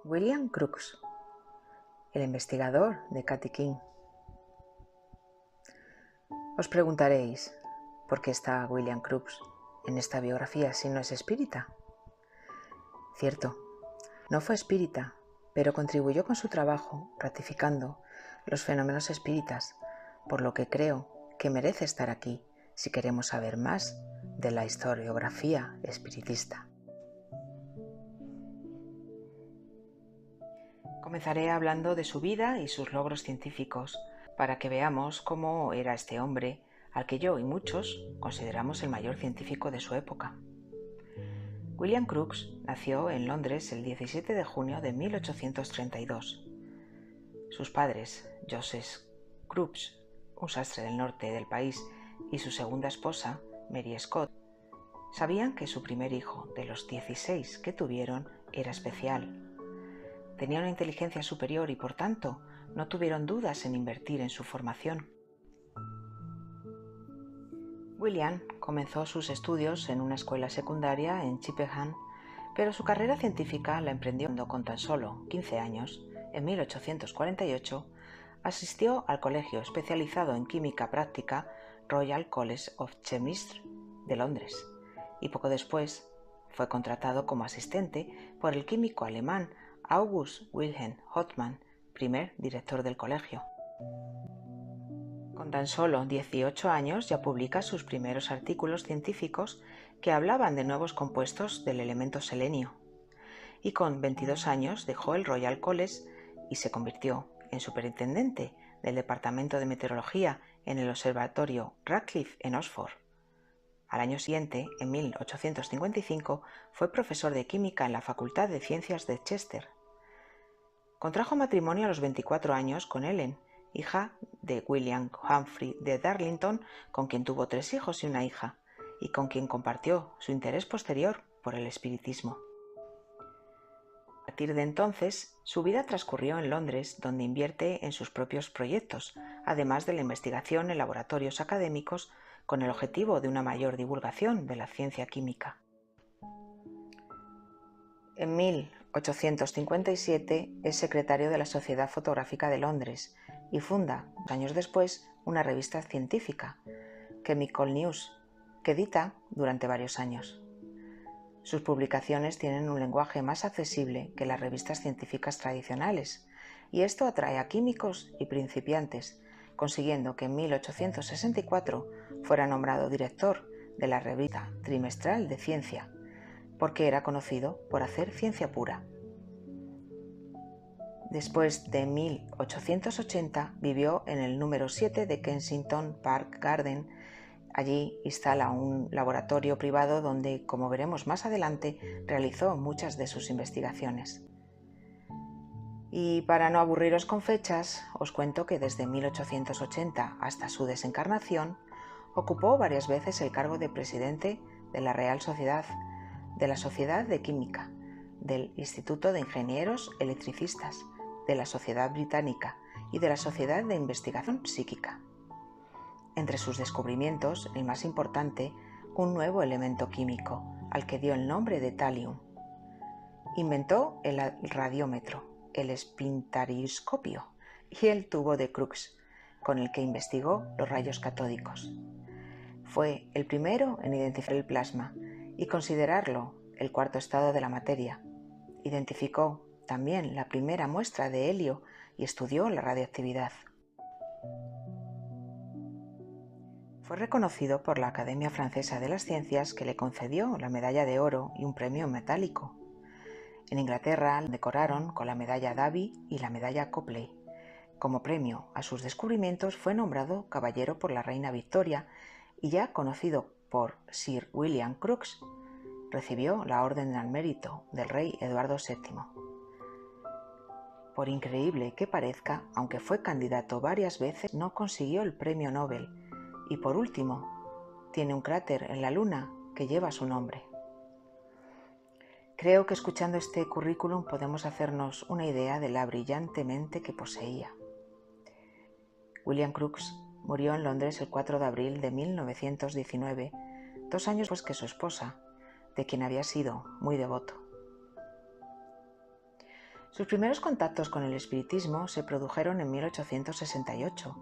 William Crookes, el investigador de Katy King. Os preguntaréis, ¿por qué está William Crookes en esta biografía si no es espírita? Cierto, no fue espírita, pero contribuyó con su trabajo ratificando los fenómenos espíritas, por lo que creo que merece estar aquí si queremos saber más de la historiografía espiritista. Comenzaré hablando de su vida y sus logros científicos, para que veamos cómo era este hombre, al que yo y muchos consideramos el mayor científico de su época. William Crookes nació en Londres el 17 de junio de 1832. Sus padres, Joseph Crookes, un sastre del norte del país, y su segunda esposa, Mary Scott, sabían que su primer hijo, de los 16 que tuvieron, era especial. Tenía una inteligencia superior y, por tanto, no tuvieron dudas en invertir en su formación. William comenzó sus estudios en una escuela secundaria en Chippenham, pero su carrera científica la emprendió cuando, con tan solo 15 años, en 1848, asistió al colegio especializado en química práctica Royal College of Chemists de Londres, y poco después fue contratado como asistente por el químico alemán August Wilhelm Hauptmann, primer director del colegio. Con tan solo 18 años ya publica sus primeros artículos científicos que hablaban de nuevos compuestos del elemento selenio, y con 22 años dejó el Royal College y se convirtió en superintendente del Departamento de Meteorología en el Observatorio Radcliffe en Oxford. Al año siguiente, en 1855, fue profesor de química en la Facultad de Ciencias de Chester. Contrajo matrimonio a los 24 años con Ellen, hija de William Humphrey de Darlington, con quien tuvo 3 hijos y una hija, y con quien compartió su interés posterior por el espiritismo. A partir de entonces, su vida transcurrió en Londres, donde invierte en sus propios proyectos, además de la investigación en laboratorios académicos con el objetivo de una mayor divulgación de la ciencia química. En 1857 es secretario de la Sociedad Fotográfica de Londres y funda, años después, una revista científica, Chemical News, que edita durante varios años. Sus publicaciones tienen un lenguaje más accesible que las revistas científicas tradicionales, y esto atrae a químicos y principiantes, consiguiendo que en 1864 fuera nombrado director de la revista trimestral de ciencia, porque era conocido por hacer ciencia pura. Después de 1880 vivió en el número 7 de Kensington Park Garden. Allí instala un laboratorio privado donde, como veremos más adelante, realizó muchas de sus investigaciones. Y para no aburriros con fechas, os cuento que desde 1880 hasta su desencarnación, ocupó varias veces el cargo de presidente de la Real Sociedad, de la Sociedad de Química, del Instituto de Ingenieros Electricistas, de la Sociedad Británica y de la Sociedad de Investigación Psíquica. Entre sus descubrimientos, el más importante, un nuevo elemento químico, al que dio el nombre de talium. Inventó el radiómetro, el espintariscopio y el tubo de Crookes, con el que investigó los rayos catódicos. Fue el primero en identificar el plasma y considerarlo el cuarto estado de la materia. Identificó también la primera muestra de helio y estudió la radioactividad. Fue reconocido por la Academia Francesa de las Ciencias, que le concedió la medalla de oro y un premio metálico. En Inglaterra le decoraron con la medalla Davy y la medalla Copley. Como premio a sus descubrimientos fue nombrado caballero por la reina Victoria y, ya conocido por Sir William Crookes, recibió la Orden al Mérito del rey Eduardo VII. Por increíble que parezca, aunque fue candidato varias veces, no consiguió el premio Nobel y, por último, tiene un cráter en la Luna que lleva su nombre. Creo que escuchando este currículum podemos hacernos una idea de la brillante mente que poseía. William Crookes murió en Londres el 4 de abril de 1919, 2 años después que su esposa, de quien había sido muy devoto. Sus primeros contactos con el espiritismo se produjeron en 1868,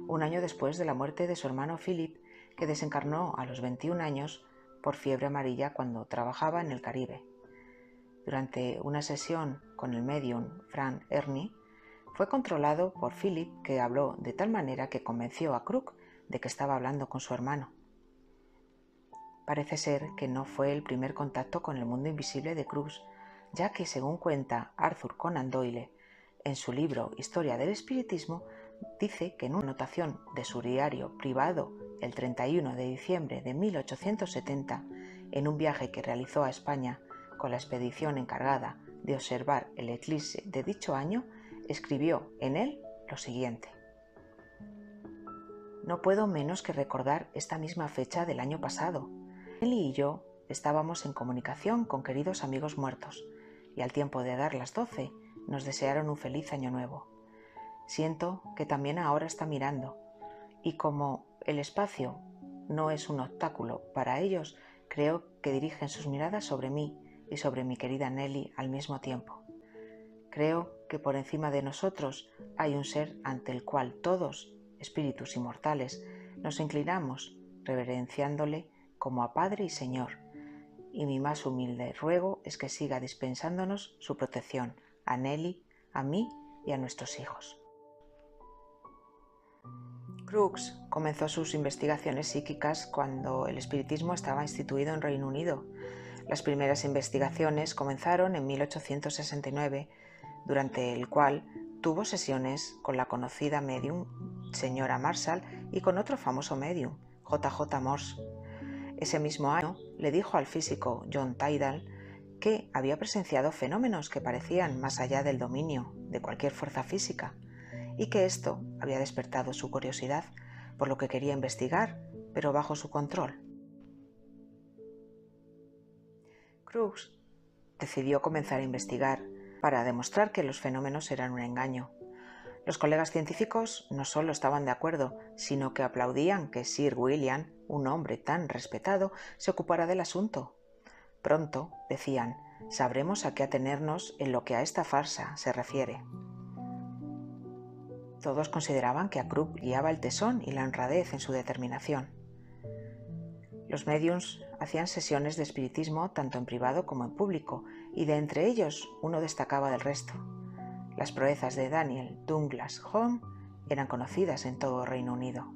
un año después de la muerte de su hermano Philip, que desencarnó a los 21 años por fiebre amarilla cuando trabajaba en el Caribe. Durante una sesión con el médium Frank Ernie, fue controlado por Philip, que habló de tal manera que convenció a Crook de que estaba hablando con su hermano. Parece ser que no fue el primer contacto con el mundo invisible de Crookes, ya que, según cuenta Arthur Conan Doyle en su libro Historia del Espiritismo, dice que en una anotación de su diario privado el 31 de diciembre de 1870, en un viaje que realizó a España con la expedición encargada de observar el eclipse de dicho año, escribió en él lo siguiente: «No puedo menos que recordar esta misma fecha del año pasado. Él y yo estábamos en comunicación con queridos amigos muertos, y al tiempo de dar las 12 nos desearon un feliz año nuevo. Siento que también ahora está mirando, y como el espacio no es un obstáculo para ellos, creo que dirigen sus miradas sobre mí y sobre mi querida Nelly al mismo tiempo. Creo que por encima de nosotros hay un ser ante el cual todos, espíritus inmortales, nos inclinamos, reverenciándole como a Padre y Señor, y mi más humilde ruego es que siga dispensándonos su protección a Nelly, a mí y a nuestros hijos». Crookes comenzó sus investigaciones psíquicas cuando el espiritismo estaba instituido en Reino Unido. Las primeras investigaciones comenzaron en 1869, durante el cual tuvo sesiones con la conocida medium señora Marshall y con otro famoso medium, J.J. Morse. Ese mismo año le dijo al físico John Tyndall que había presenciado fenómenos que parecían más allá del dominio de cualquier fuerza física, y que esto había despertado su curiosidad, por lo que quería investigar, pero bajo su control. Crookes decidió comenzar a investigar para demostrar que los fenómenos eran un engaño. Los colegas científicos no solo estaban de acuerdo, sino que aplaudían que Sir William, un hombre tan respetado, se ocupara del asunto. Pronto, decían, sabremos a qué atenernos en lo que a esta farsa se refiere. Todos consideraban que a Crookes guiaba el tesón y la honradez en su determinación. Los médiums hacían sesiones de espiritismo tanto en privado como en público, y de entre ellos uno destacaba del resto. Las proezas de Daniel Douglas Home eran conocidas en todo Reino Unido.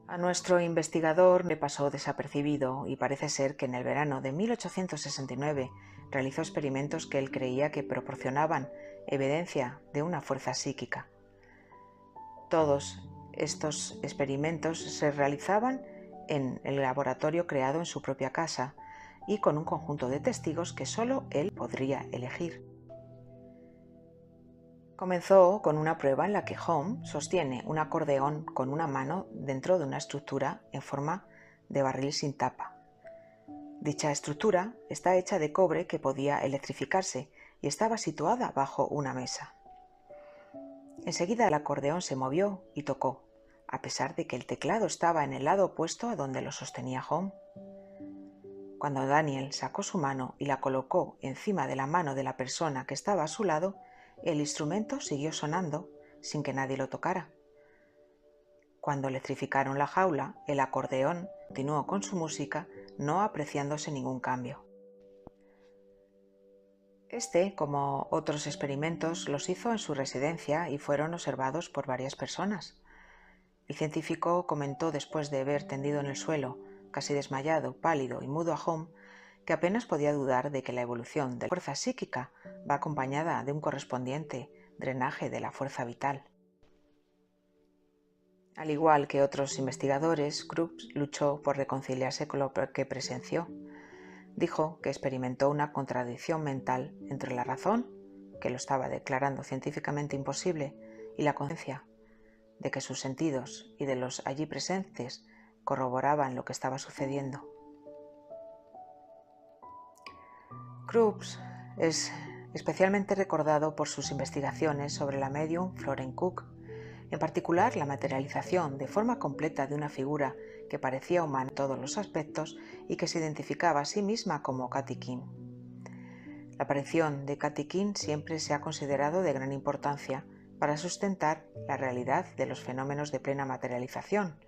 A nuestro investigador le pasó desapercibido, y parece ser que en el verano de 1869 realizó experimentos que él creía que proporcionaban evidencia de una fuerza psíquica. Todos estos experimentos se realizaban en el laboratorio creado en su propia casa y con un conjunto de testigos que solo él podría elegir. Comenzó con una prueba en la que Home sostiene un acordeón con una mano dentro de una estructura en forma de barril sin tapa. Dicha estructura está hecha de cobre que podía electrificarse y estaba situada bajo una mesa. Enseguida el acordeón se movió y tocó, a pesar de que el teclado estaba en el lado opuesto a donde lo sostenía Home. Cuando Daniel sacó su mano y la colocó encima de la mano de la persona que estaba a su lado, el instrumento siguió sonando sin que nadie lo tocara. Cuando electrificaron la jaula, el acordeón continuó con su música, no apreciándose ningún cambio. Este, como otros experimentos, los hizo en su residencia y fueron observados por varias personas. El científico comentó después de ver tendido en el suelo, casi desmayado, pálido y mudo a Home, que apenas podía dudar de que la evolución de la fuerza psíquica va acompañada de un correspondiente drenaje de la fuerza vital. Al igual que otros investigadores, Crookes luchó por reconciliarse con lo que presenció. Dijo que experimentó una contradicción mental entre la razón, que lo estaba declarando científicamente imposible, y la conciencia, de que sus sentidos y de los allí presentes corroboraban lo que estaba sucediendo. Crookes es especialmente recordado por sus investigaciones sobre la medium Florence Cook, en particular la materialización de forma completa de una figura que parecía humana en todos los aspectos y que se identificaba a sí misma como Katy King. La aparición de Katy King siempre se ha considerado de gran importancia para sustentar la realidad de los fenómenos de plena materialización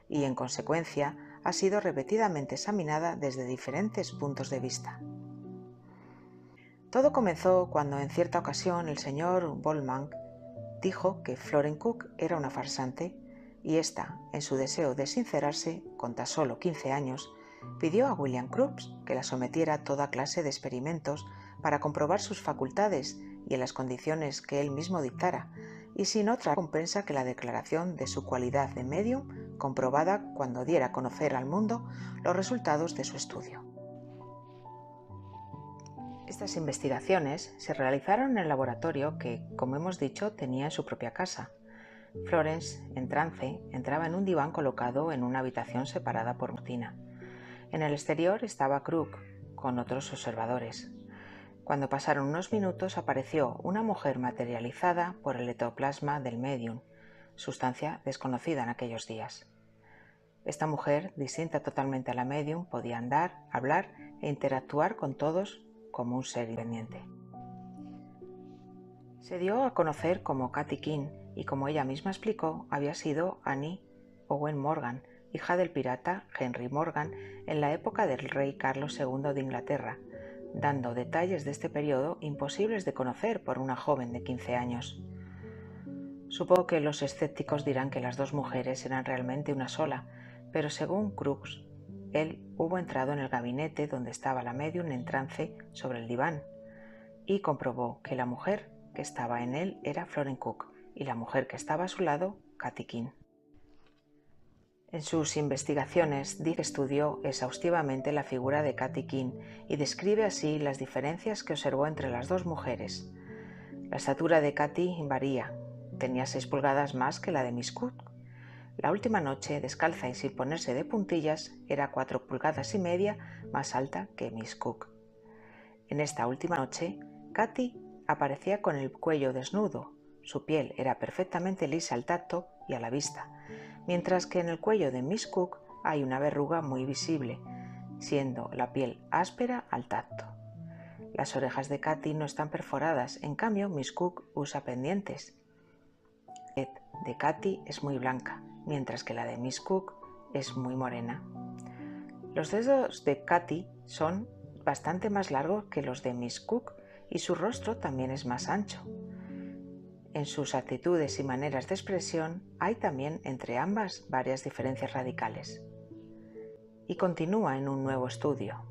y, en consecuencia, ha sido repetidamente examinada desde diferentes puntos de vista. Todo comenzó cuando en cierta ocasión el señor Boltzmann dijo que Florence Cook era una farsante y ésta, en su deseo de sincerarse, con tan solo 15 años, pidió a William Crookes que la sometiera a toda clase de experimentos para comprobar sus facultades y en las condiciones que él mismo dictara, y sin otra recompensa que la declaración de su cualidad de medium comprobada cuando diera a conocer al mundo los resultados de su estudio. Estas investigaciones se realizaron en el laboratorio que, como hemos dicho, tenía en su propia casa. Florence, en trance, entraba en un diván colocado en una habitación separada por cortina. En el exterior estaba Crook con otros observadores. Cuando pasaron unos minutos apareció una mujer materializada por el ectoplasma del medium, sustancia desconocida en aquellos días. Esta mujer, distinta totalmente a la medium, podía andar, hablar e interactuar con todos como un ser independiente. Se dio a conocer como Katy King y, como ella misma explicó, había sido Annie Owen Morgan, hija del pirata Henry Morgan en la época del rey Carlos II de Inglaterra, dando detalles de este periodo imposibles de conocer por una joven de 15 años. Supongo que los escépticos dirán que las dos mujeres eran realmente una sola, pero según Crookes, él hubo entrado en el gabinete donde estaba la medium en trance sobre el diván y comprobó que la mujer que estaba en él era Florence Cook y la mujer que estaba a su lado, Katy King. En sus investigaciones, dice que estudió exhaustivamente la figura de Katy King y describe así las diferencias que observó entre las dos mujeres. La estatura de Katy varía, tenía 6 pulgadas más que la de Miss Cook. La última noche, descalza y sin ponerse de puntillas, era 4,5 pulgadas más alta que Miss Cook. En esta última noche, Katy aparecía con el cuello desnudo, su piel era perfectamente lisa al tacto y a la vista, mientras que en el cuello de Miss Cook hay una verruga muy visible, siendo la piel áspera al tacto. Las orejas de Katy no están perforadas, en cambio Miss Cook usa pendientes. La piel de Katy es muy blanca, mientras que la de Miss Cook es muy morena. Los dedos de Katy son bastante más largos que los de Miss Cook y su rostro también es más ancho. En sus actitudes y maneras de expresión hay también entre ambas varias diferencias radicales. Y continúa en un nuevo estudio.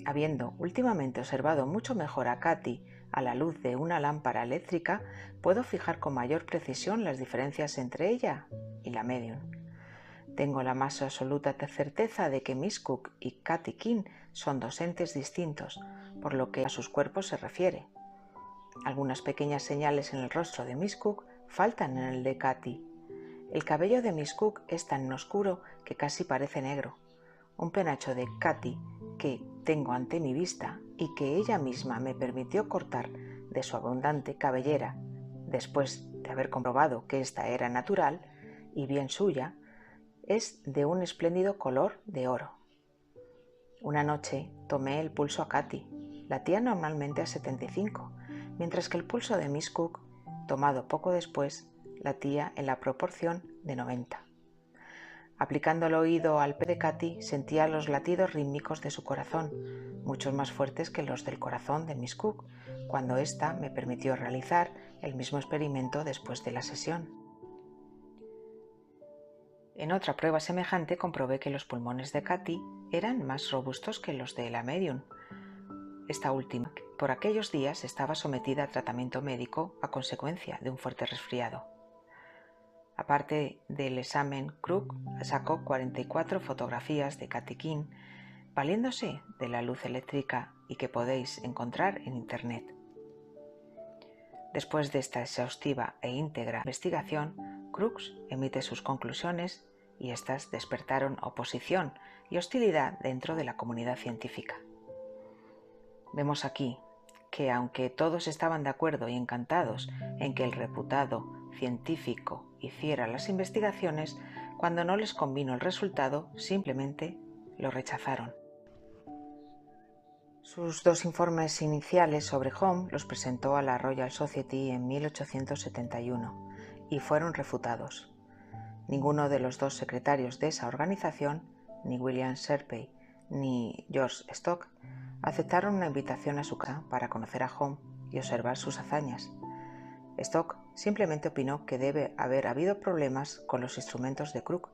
Habiendo últimamente observado mucho mejor a Katy a la luz de una lámpara eléctrica, puedo fijar con mayor precisión las diferencias entre ella y la medium. Tengo la más absoluta certeza de que Miss Cook y Katy King son dos entes distintos, por lo que a sus cuerpos se refiere. Algunas pequeñas señales en el rostro de Miss Cook faltan en el de Katy. El cabello de Miss Cook es tan oscuro que casi parece negro. Un penacho de Katy que tengo ante mi vista y que ella misma me permitió cortar de su abundante cabellera, después de haber comprobado que ésta era natural y bien suya, es de un espléndido color de oro. Una noche tomé el pulso a Katy, latía normalmente a 75, mientras que el pulso de Miss Cook, tomado poco después, latía en la proporción de 90. Aplicando el oído al pie de Katy, sentía los latidos rítmicos de su corazón, muchos más fuertes que los del corazón de Miss Cook, cuando ésta me permitió realizar el mismo experimento después de la sesión. En otra prueba semejante comprobé que los pulmones de Katy eran más robustos que los de la medium. Esta última, por aquellos días, estaba sometida a tratamiento médico a consecuencia de un fuerte resfriado. Aparte del examen, Crook sacó 44 fotografías de Katy King, valiéndose de la luz eléctrica y que podéis encontrar en Internet. Después de esta exhaustiva e íntegra investigación, Crookes emite sus conclusiones y éstas despertaron oposición y hostilidad dentro de la comunidad científica. Vemos aquí que, aunque todos estaban de acuerdo y encantados en que el reputado científico hiciera las investigaciones, cuando no les convino el resultado, simplemente lo rechazaron. Sus dos informes iniciales sobre Home los presentó a la Royal Society en 1871 y fueron refutados. Ninguno de los dos secretarios de esa organización, ni William Sharpe ni George Stock, aceptaron una invitación a su casa para conocer a Home y observar sus hazañas. Stock simplemente opinó que debe haber habido problemas con los instrumentos de Crook,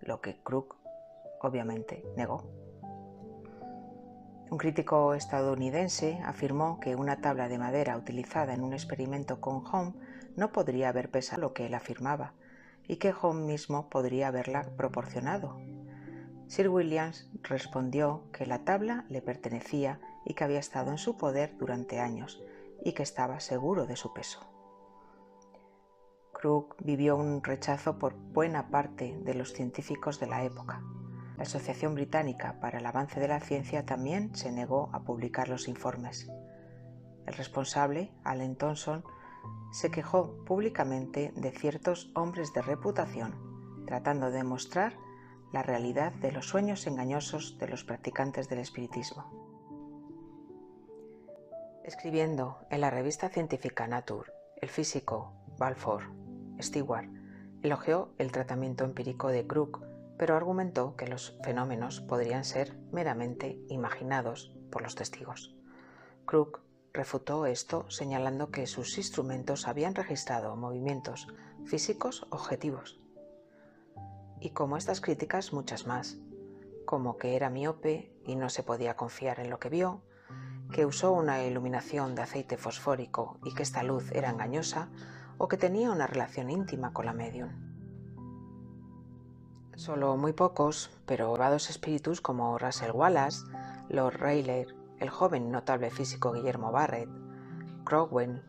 lo que Crook obviamente negó. Un crítico estadounidense afirmó que una tabla de madera utilizada en un experimento con Home no podría haber pesado lo que él afirmaba, y que Home mismo podría haberla proporcionado. Sir Williams respondió que la tabla le pertenecía y que había estado en su poder durante años, y que estaba seguro de su peso. Crook vivió un rechazo por buena parte de los científicos de la época. La Asociación Británica para el Avance de la Ciencia también se negó a publicar los informes. El responsable, Allen Thompson, se quejó públicamente de ciertos hombres de reputación, tratando de mostrar la realidad de los sueños engañosos de los practicantes del espiritismo. Escribiendo en la revista científica Nature, el físico Balfour Stewart elogió el tratamiento empírico de Crook, pero argumentó que los fenómenos podrían ser meramente imaginados por los testigos. Crook refutó esto señalando que sus instrumentos habían registrado movimientos físicos objetivos. Y como estas críticas, muchas más, como que era miope y no se podía confiar en lo que vio, que usó una iluminación de aceite fosfórico y que esta luz era engañosa, o que tenía una relación íntima con la médium. Solo muy pocos, pero elevados espíritus como Russell Wallace, Lord Rayleigh, el joven notable físico Guillermo Barrett, Cromwell,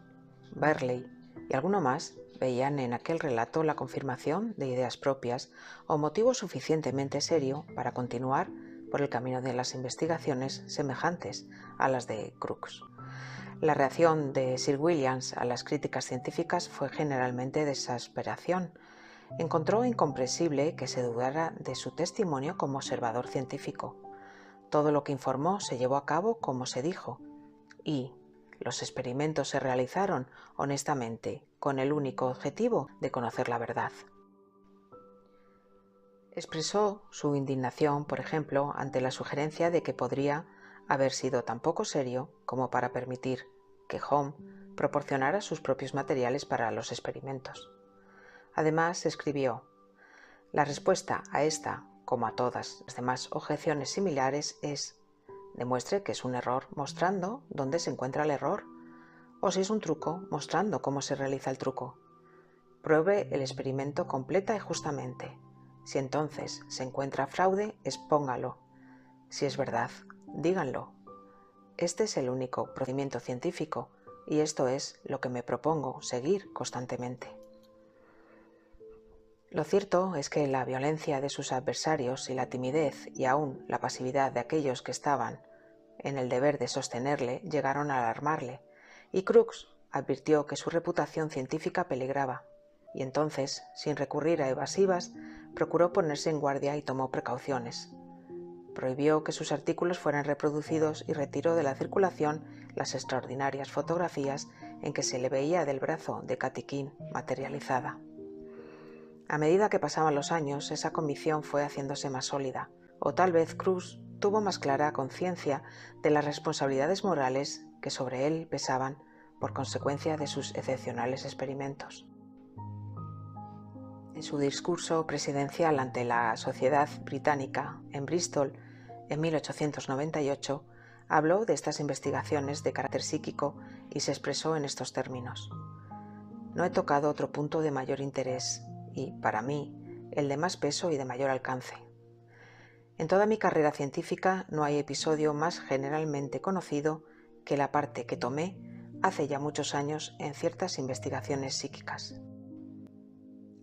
Burley y alguno más veían en aquel relato la confirmación de ideas propias o motivo suficientemente serio para continuar por el camino de las investigaciones semejantes a las de Crookes. La reacción de Sir Williams a las críticas científicas fue generalmente de exasperación. Encontró incomprensible que se dudara de su testimonio como observador científico. Todo lo que informó se llevó a cabo como se dijo, y los experimentos se realizaron honestamente, con el único objetivo de conocer la verdad. Expresó su indignación, por ejemplo, ante la sugerencia de que podría haber sido tan poco serio como para permitir que Home proporcionara sus propios materiales para los experimentos. Además, escribió: la respuesta a esta, como a todas las demás objeciones similares, es: demuestre que es un error mostrando dónde se encuentra el error, o si es un truco, mostrando cómo se realiza el truco. Pruebe el experimento completa y justamente. Si entonces se encuentra fraude, expóngalo. Si es verdad, díganlo. Este es el único procedimiento científico y esto es lo que me propongo seguir constantemente. Lo cierto es que la violencia de sus adversarios y la timidez y aún la pasividad de aquellos que estaban en el deber de sostenerle llegaron a alarmarle, y Crookes advirtió que su reputación científica peligraba, y entonces, sin recurrir a evasivas, procuró ponerse en guardia y tomó precauciones. Prohibió que sus artículos fueran reproducidos y retiró de la circulación las extraordinarias fotografías en que se le veía del brazo de Katy King materializada. A medida que pasaban los años, esa convicción fue haciéndose más sólida, o tal vez Crookes tuvo más clara conciencia de las responsabilidades morales que sobre él pesaban por consecuencia de sus excepcionales experimentos. En su discurso presidencial ante la Sociedad Británica en Bristol en 1898, habló de estas investigaciones de carácter psíquico y se expresó en estos términos: no he tocado otro punto de mayor interés y, para mí, el de más peso y de mayor alcance. En toda mi carrera científica no hay episodio más generalmente conocido que la parte que tomé hace ya muchos años en ciertas investigaciones psíquicas.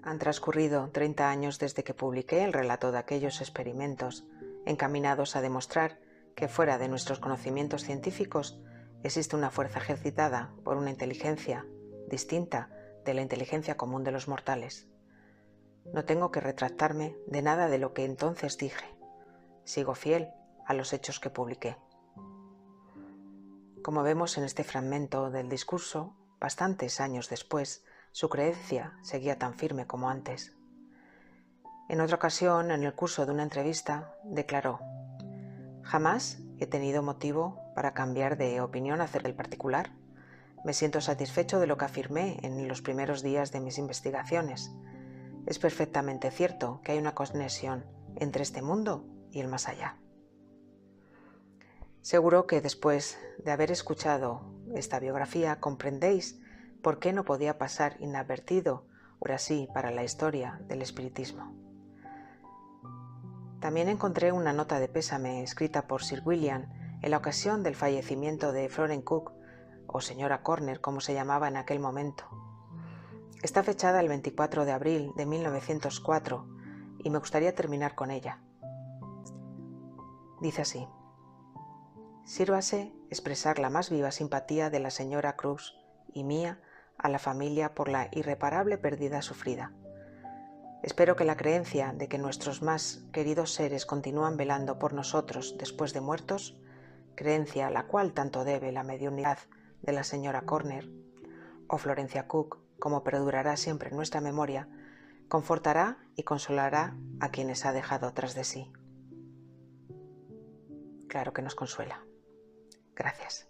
Han transcurrido 30 años desde que publiqué el relato de aquellos experimentos encaminados a demostrar que fuera de nuestros conocimientos científicos existe una fuerza ejercitada por una inteligencia distinta de la inteligencia común de los mortales. No tengo que retractarme de nada de lo que entonces dije. Sigo fiel a los hechos que publiqué. Como vemos en este fragmento del discurso, bastantes años después, su creencia seguía tan firme como antes. En otra ocasión, en el curso de una entrevista, declaró: «Jamás he tenido motivo para cambiar de opinión acerca del particular. Me siento satisfecho de lo que afirmé en los primeros días de mis investigaciones. Es perfectamente cierto que hay una conexión entre este mundo y el más allá». Seguro que después de haber escuchado esta biografía comprendéis por qué no podía pasar inadvertido, ahora sí, para la historia del espiritismo. También encontré una nota de pésame escrita por Sir William en la ocasión del fallecimiento de Florence Cook, o señora Corner, como se llamaba en aquel momento. Está fechada el 24 de abril de 1904 y me gustaría terminar con ella. Dice así: «Sírvase expresar la más viva simpatía de la señora Cruz y mía a la familia por la irreparable pérdida sufrida. Espero que la creencia de que nuestros más queridos seres continúan velando por nosotros después de muertos, creencia a la cual tanto debe la mediunidad de la señora Corner o Florencia Cook, como perdurará siempre en nuestra memoria, confortará y consolará a quienes ha dejado tras de sí». Claro que nos consuela. Gracias.